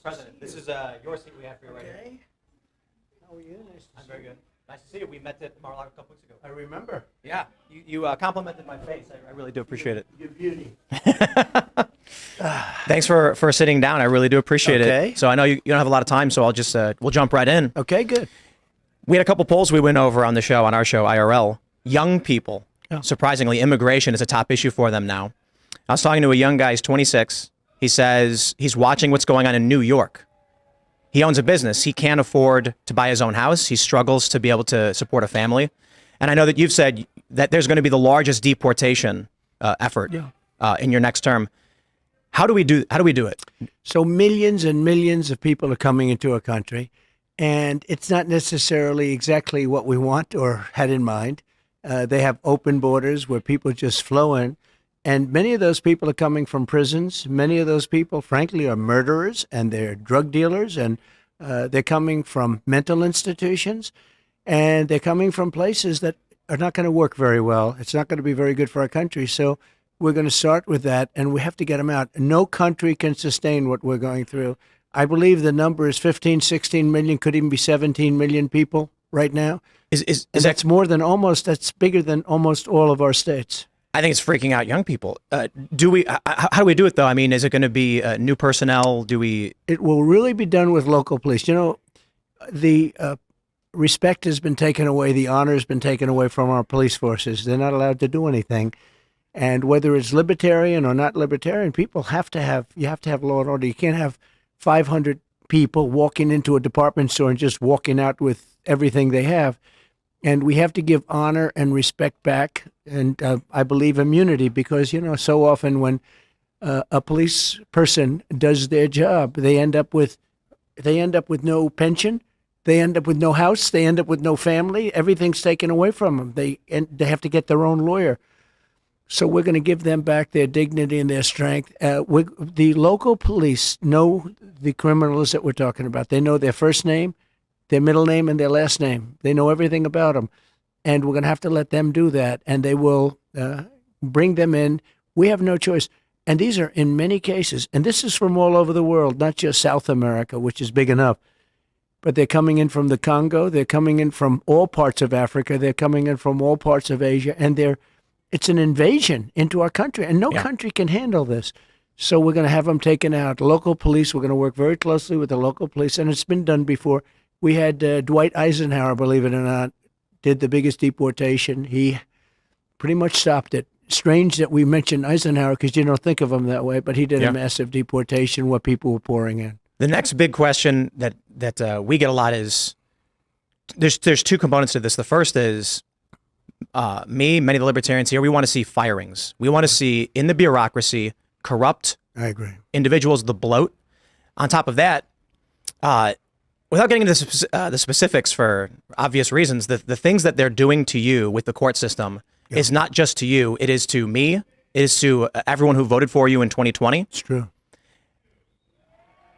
President, this is your seat we have for you right here. How are you? Nice to I'm see very good. Nice to see you. We met at Mar-a-Lago a couple weeks ago. I remember. Yeah, you complimented my face. I really do appreciate it. Your beauty. Thanks for sitting down. I really do appreciate Okay. it. So I know you don't have a lot of time, so I'll just we'll jump right in. Okay, good. We had a couple polls we went over on our show IRL. Young people, surprisingly, immigration is a top issue for them now. I was talking to a young guy, he's 26. He says he's watching what's going on in New York. He owns a business. He can't afford to buy his own house. He struggles to be able to support a family. And I know that you've said that there's going to be the largest deportation effort in your next term. How do we do it? So millions and millions of people are coming into our country, and it's not necessarily exactly what we want or had in mind. They have open borders where people just flow in. And many of those people are coming from prisons. Many of those people, frankly, are murderers and they're drug dealers, and they're coming from mental institutions, and they're coming from places that are not going to work very well. It's not going to be very good for our country. So we're going to start with that, and we have to get them out. No country can sustain what we're going through. I believe the number is 15, 16 million, could even be 17 million people right now. That's more than that's bigger than almost all of our states. I think it's freaking out young people. How do we do it, though? I mean, is it going to be new personnel? It will really be done with local police. You know, the respect has been taken away. The honor has been taken away from our police forces. They're not allowed to do anything. And whether it's libertarian or not libertarian, you have to have law and order. You can't have 500 people walking into a department store and just walking out with everything they have. And we have to give honor and respect back, and I believe immunity, because so often when a police person does their job, they end up with no pension, they end up with no house, they end up with no family. Everything's taken away from them. They have to get their own lawyer. So we're going to give them back their dignity and their strength. The local police know the criminals that we're talking about. They know their first name, their middle name, and their last name. They know everything about them. And we're going to have to let them do that. And they will bring them in. We have no choice. And these are in many cases, and this is from all over the world, not just South America, which is big enough, but they're coming in from the Congo. They're coming in from all parts of Africa. They're coming in from all parts of Asia. And it's an invasion into our country. And no country can handle this. So we're going to have them taken out. Local police, we're going to work very closely with the local police. And it's been done before. We had Dwight Eisenhower, believe it or not, did the biggest deportation. He pretty much stopped it. Strange that we mentioned Eisenhower because you don't think of him that way, but he did a massive deportation where people were pouring in. The next big question that we get a lot is, there's two components to this. The first is many of the libertarians here, we want to see firings. We want to see in the bureaucracy corrupt individuals, the bloat. On top of that, without getting into the specifics for obvious reasons, the things that they're doing to you with the court system is not just to you. It is to me. It is to everyone who voted for you in 2020. It's true.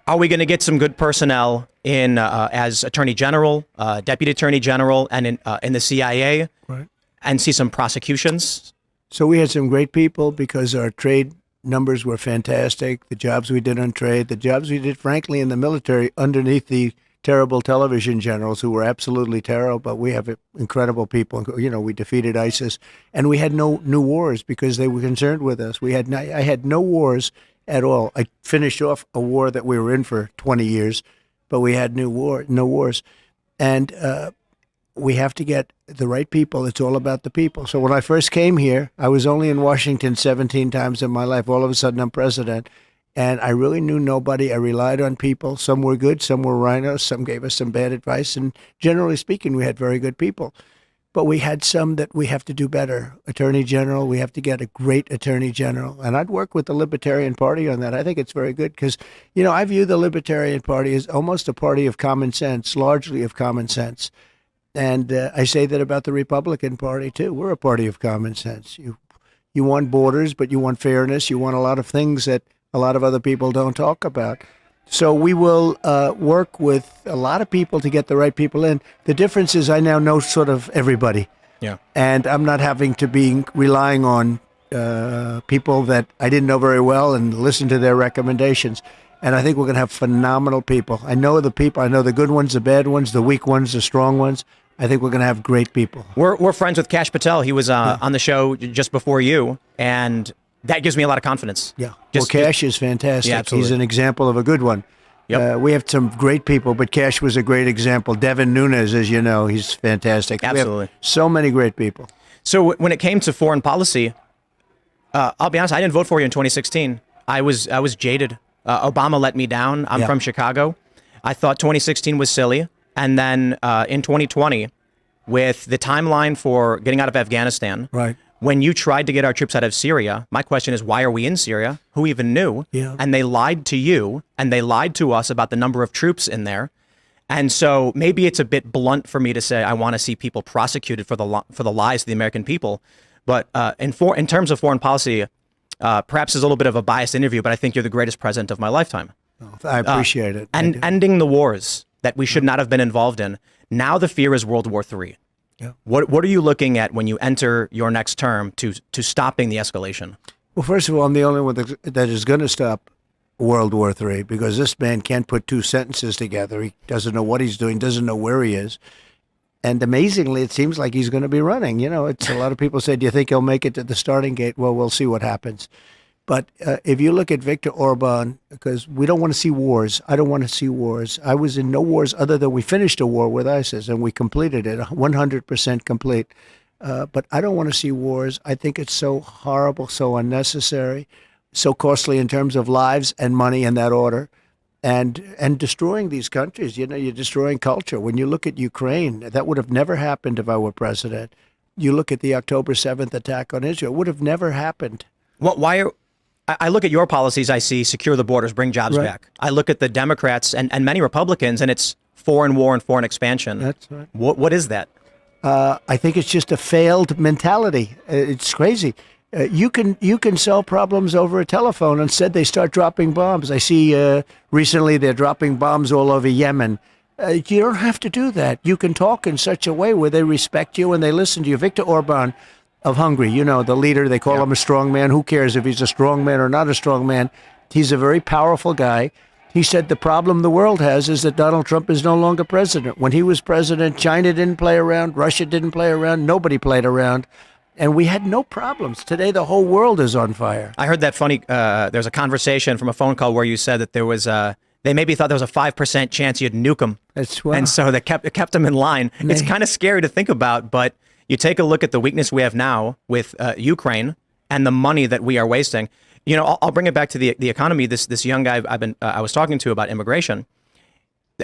Are we going to get some good personnel in as Attorney General, Deputy Attorney General, and in the CIA, and see some prosecutions? So we had some great people because our trade numbers were fantastic. The jobs we did on trade, the jobs we did, frankly, in the military underneath the terrible television generals who were absolutely terrible, but we have incredible people. We defeated ISIS, and we had no new wars because they were concerned with us. I had no wars at all. I finished off a war that we were in for 20 years, but we had no wars. And we have to get the right people. It's all about the people. So when I first came here, I was only in Washington 17 times in my life. All of a sudden, I'm president. And I really knew nobody. I relied on people. Some were good, some were rhinos, some gave us some bad advice. And generally speaking, we had very good people. But we had some that we have to do better. Attorney General, we have to get a great Attorney General. And I'd work with the Libertarian Party on that. I think it's very good because, I view the Libertarian Party as almost a party of common sense, largely of common sense. And I say that about the Republican Party, too. We're a party of common sense. You want borders, but you want fairness. You want a lot of things that a lot of other people don't talk about. So we will work with a lot of people to get the right people in. The difference is I now know sort of everybody. Yeah. And I'm not having to be relying on people that I didn't know very well and listen to their recommendations. And I think we're going to have phenomenal people. I know the people. I know the good ones, the bad ones, the weak ones, the strong ones. I think we're going to have great people. We're friends with Kash Patel. He was on the show just before you, and that gives me a lot of confidence. Yeah. Kash is fantastic. Yeah, absolutely. He's an example of a good one. Yep. We have some great people, but Kash was a great example. Devin Nunes, as you know, he's fantastic. Absolutely. We have so many great people. So when it came to foreign policy, I'll be honest, I didn't vote for you in 2016. I was jaded. Obama let me down. I'm from Chicago. I thought 2016 was silly. And then in 2020, with the timeline for getting out of Afghanistan, right, when you tried to get our troops out of Syria, my question is, why are we in Syria? Who even knew? Yeah. And they lied to you, and they lied to us about the number of troops in there. And so maybe it's a bit blunt for me to say I want to see people prosecuted for the lies to the American people. But in terms of foreign policy, perhaps it's a little bit of a biased interview, but I think you're the greatest president of my lifetime. I appreciate it. And ending the wars that we should not have been involved in. Now the fear is World War III. Yeah. What are you looking at when you enter your next term to stopping the escalation? Well, first of all, I'm the only one that is going to stop World War III, because this man can't put two sentences together. He doesn't know what he's doing, doesn't know where he is. And amazingly, it seems like he's going to be running. You know, it's a lot of people say, do you think he'll make it to the starting gate? Well, we'll see what happens. But if you look at Viktor Orban, because we don't want to see wars. I don't want to see wars. I was in no wars other than we finished a war with ISIS, and we completed it, 100% complete. But I don't want to see wars. I think it's so horrible, so unnecessary, so costly in terms of lives and money in that order, and destroying these countries. You know, you're destroying culture. When you look at Ukraine, that would have never happened if I were president. You look at the October 7th attack on Israel, it would have never happened. I look at your policies, I see secure the borders, bring jobs back. I look at the Democrats and many Republicans, and it's foreign war and foreign expansion. That's right. What is that? I think it's just a failed mentality. It's crazy. You can solve problems over a telephone. Instead, they start dropping bombs. I see recently they're dropping bombs all over Yemen. You don't have to do that. You can talk in such a way where they respect you and they listen to you. Viktor Orban of Hungary, you know, the leader, they call him a strong man. Who cares if he's a strong man or not a strong man? He's a very powerful guy. He said the problem the world has is that Donald Trump is no longer president. When he was president, China didn't play around, Russia didn't play around, nobody played around, and we had no problems. Today, the whole world is on fire. I heard that funny, there's a conversation from a phone call where you said that there was they maybe thought there was a 5% chance you'd nuke them. That's and so they kept them in line. It's kind of scary to think about, but you take a look at the weakness we have now with Ukraine and the money that we are wasting. You know, I'll bring it back to the economy. This young guy I was talking to about immigration.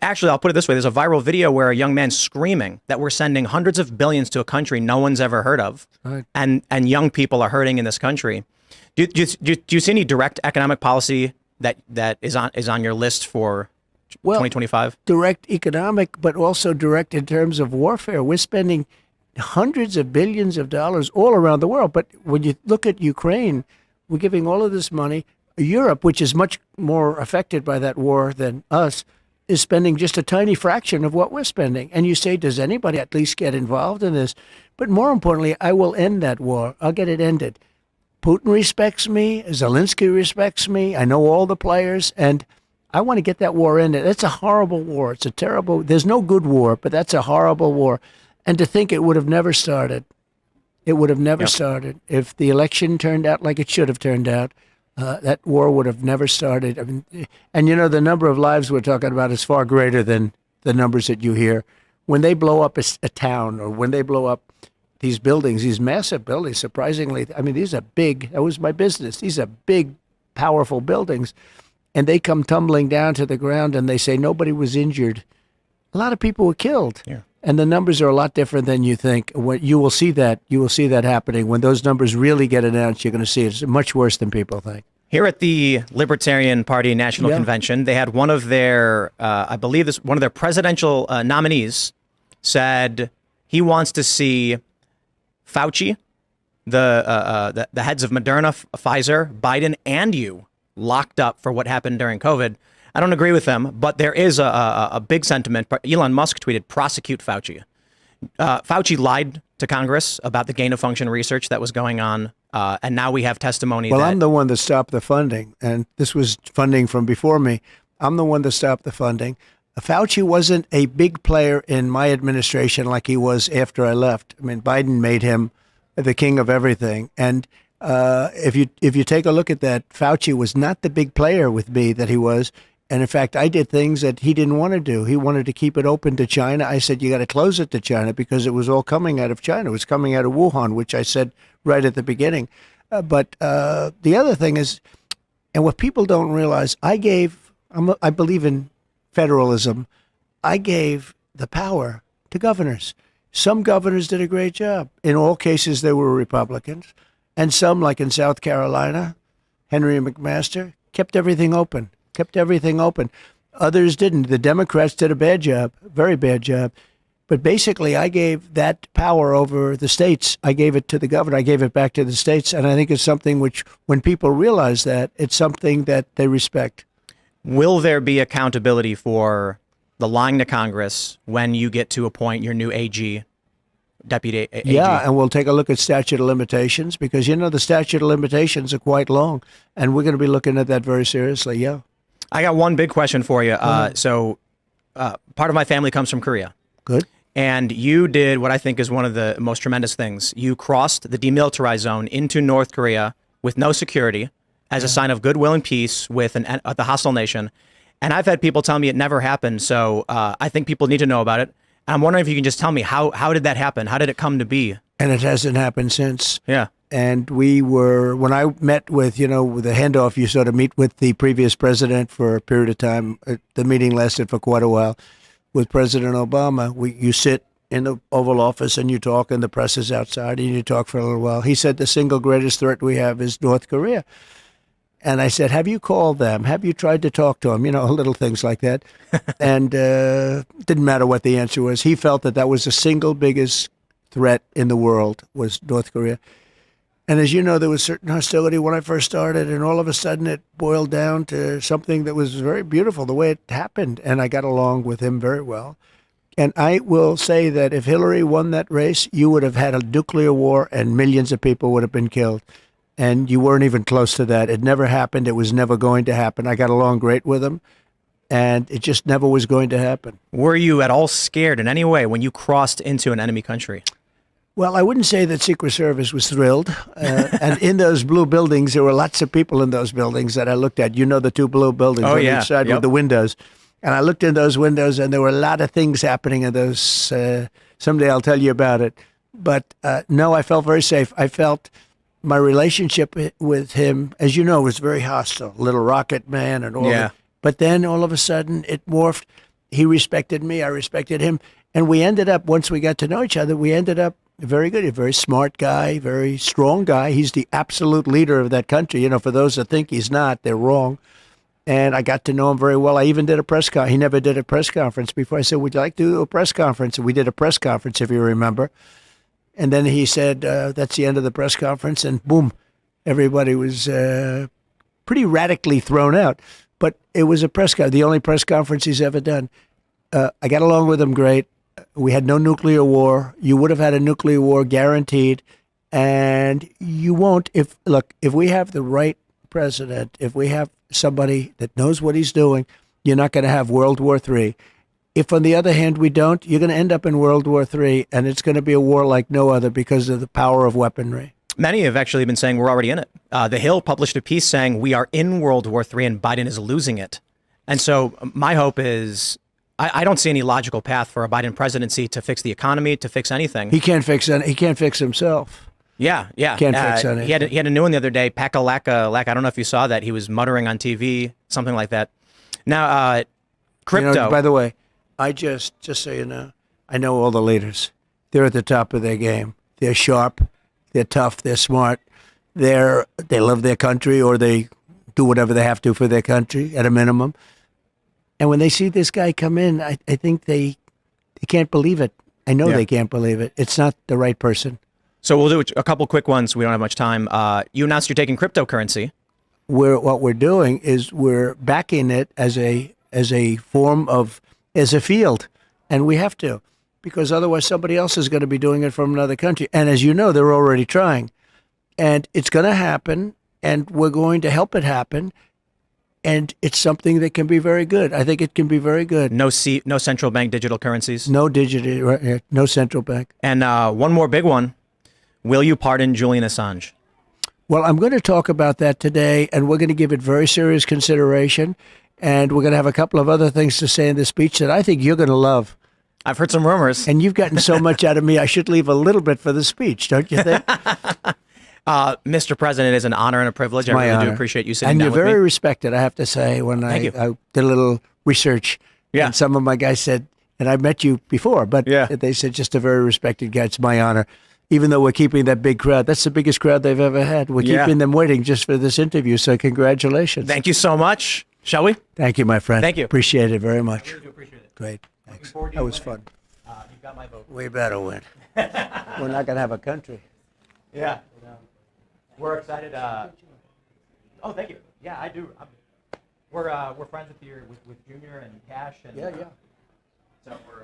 Actually, I'll put it this way: there's a viral video where a young man's screaming that we're sending hundreds of billions to a country no one's ever heard of, right, and young people are hurting in this country. Do you see any direct economic policy that is on your list for 2025? Direct economic, but also direct in terms of warfare. We're spending hundreds of billions of dollars all around the world. But when you look at Ukraine, we're giving all of this money. Europe, which is much more affected by that war than us, is spending just a tiny fraction of what we're spending. And you say, does anybody at least get involved in this? But more importantly, I will end that war. I'll get it ended. Putin respects me. Zelensky respects me. I know all the players. And I want to get that war ended. It's a horrible war. It's a terrible, there's no good war, but that's a horrible war. And to think it would have never started. It would have never started. If the election turned out like it should have turned out, that war would have never started. I mean, and you know, the number of lives we're talking about is far greater than the numbers that you hear. When they blow up a town, or when they blow up these buildings, these massive buildings, surprisingly, I mean, these are big. That was my business. These are big, powerful buildings. And they come tumbling down to the ground and they say nobody was injured. A lot of people were killed. Yeah. And the numbers are a lot different than you think. When you will see that happening. When those numbers really get announced, you're going to see it's much worse than people think. Here at the Libertarian Party National Convention, they had one of their, I believe one of their presidential nominees said he wants to see Fauci, the heads of Moderna, Pfizer, Biden, and you locked up for what happened during COVID. I don't agree with them, but there is a big sentiment. Elon Musk tweeted, prosecute Fauci. Fauci lied to Congress about the gain-of-function research that was going on And now we have testimony Well, that... I'm the one that stopped the funding, and this was funding from before me. I'm the one that stopped the funding. Fauci wasn't a big player in my administration like he was after I left. I mean, Biden made him the king of everything. And if you take a look at that, Fauci was not the big player with me that he was. And in fact, I did things that he didn't want to do. He wanted to keep it open to China. I said, you got to close it to China because it was all coming out of China. It was coming out of Wuhan, which I said right at the beginning. But the other thing is, and what people don't realize, I believe in federalism. I gave the power to governors. Some governors did a great job. In all cases, they were Republicans. And some, like in South Carolina, Henry McMaster, kept everything open. Others didn't. The Democrats did a bad job, very bad job. But basically, I gave that power over the states. I gave it to the governor. I gave it back to the states. And I think it's something which, when people realize that, it's something that they respect. Will there be accountability for the lying to Congress when you get to appoint your new AG, deputy AG? Yeah, and we'll take a look at statute of limitations because, the statute of limitations are quite long. And we're going to be looking at that very seriously, yeah. I got one big question for you. So part of my family comes from Korea. Good. And you did what I think is one of the most tremendous things. You crossed the demilitarized zone into North Korea with no security as a sign of goodwill and peace with the hostile nation. And I've had people tell me it never happened. So I think people need to know about it. And I'm wondering if you can just tell me how did that happen? How did it come to be? And it hasn't happened since. Yeah. And when I met with, with the handoff, you sort of meet with the previous president for a period of time. The meeting lasted for quite a while. With President Obama, you sit in the Oval Office and you talk, and the press is outside, and you talk for a little while. He said the single greatest threat we have is North Korea. And I said, have you called them? Have you tried to talk to them? Little things like that. And didn't matter what the answer was. He felt that was the single biggest threat in the world was North Korea. And as you know, there was certain hostility when I first started, and all of a sudden it boiled down to something that was very beautiful, the way it happened. And I got along with him very well. And I will say that if Hillary won that race, you would have had a nuclear war and millions of people would have been killed. And you weren't even close to that. It never happened. It was never going to happen. I got along great with him, and it just never was going to happen. Were you at all scared in any way when you crossed into an enemy country? Well, I wouldn't say that Secret Service was thrilled. And in those blue buildings, there were lots of people in those buildings that I looked at. The two blue buildings on each side with the windows. And I looked in those windows, and there were a lot of things happening in those. Someday I'll tell you about it. But no, I felt very safe. I felt my relationship with him, as you know, was very hostile. Little Rocket Man and all that. But then all of a sudden it morphed. He respected me. I respected him. And we ended up, once we got to know each other, we ended up very good. A very smart guy, very strong guy. He's the absolute leader of that country. For those that think he's not, they're wrong. And I got to know him very well. I even did a press conference. He never did a press conference before. I said, would you like to do a press conference? And we did a press conference, if you remember. And then he said, that's the end of the press conference. And boom, everybody was pretty radically thrown out. But it was a press conference, the only press conference he's ever done. I got along with him great. We had no nuclear war. You would have had a nuclear war guaranteed. And you won't if we have the right president, if we have somebody that knows what he's doing, you're not going to have World War III. If, on the other hand, we don't, you're going to end up in World War III, and it's going to be a war like no other because of the power of weaponry. Many have actually been saying we're already in it. The Hill published a piece saying we are in World War III and Biden is losing it. And so my hope is I don't see any logical path for a Biden presidency to fix the economy, to fix anything. He can't fix any. He can't fix himself. Yeah. Can't fix anything. He had a new one the other day, Pack-a-lack-a-lack. I don't know if you saw that. He was muttering on TV, something like that. Now, crypto. By the way, I just so you know, I know all the leaders. They're at the top of their game. They're sharp. They're tough. They're smart. They love their country, or they do whatever they have to for their country at a minimum. And when they see this guy come in, I think they can't believe it. I know they can't believe it. It's not the right person. So we'll do a couple quick ones. We don't have much time. You announced you're taking cryptocurrency. What we're doing is we're backing it as a form of, as a field. And we have to, because otherwise somebody else is going to be doing it from another country. And as you know, they're already trying. And it's going to happen, and we're going to help it happen. And it's something that can be very good. I think it can be very good. No central bank digital currencies. No digital, no central bank. And one more big one. Will you pardon Julian Assange? Well, I'm going to talk about that today, and we're going to give it very serious consideration. And we're going to have a couple of other things to say in the speech that I think you're going to love. I've heard some rumors. And you've gotten so much out of me, I should leave a little bit for the speech, don't you think? Mr. President, it is an honor and a privilege. I really do appreciate you sitting down with me. And you're very respected, I have to say. When I did a little research, and some of my guys said, and I met you before, but they said just a very respected guy. It's my honor. Even though we're keeping that big crowd, that's the biggest crowd they've ever had. We're keeping them waiting just for this interview, so congratulations. Thank you so much. Shall we? Thank you, my friend. Thank you. Appreciate it very much. I really do appreciate it. Great. Thanks. Forward to That you was winning. fun. You've got my vote. We better win. We're not going to have a country. Yeah. We're excited. Oh, thank you. Yeah, I do. We're friends with Junior and Cash. And, so we're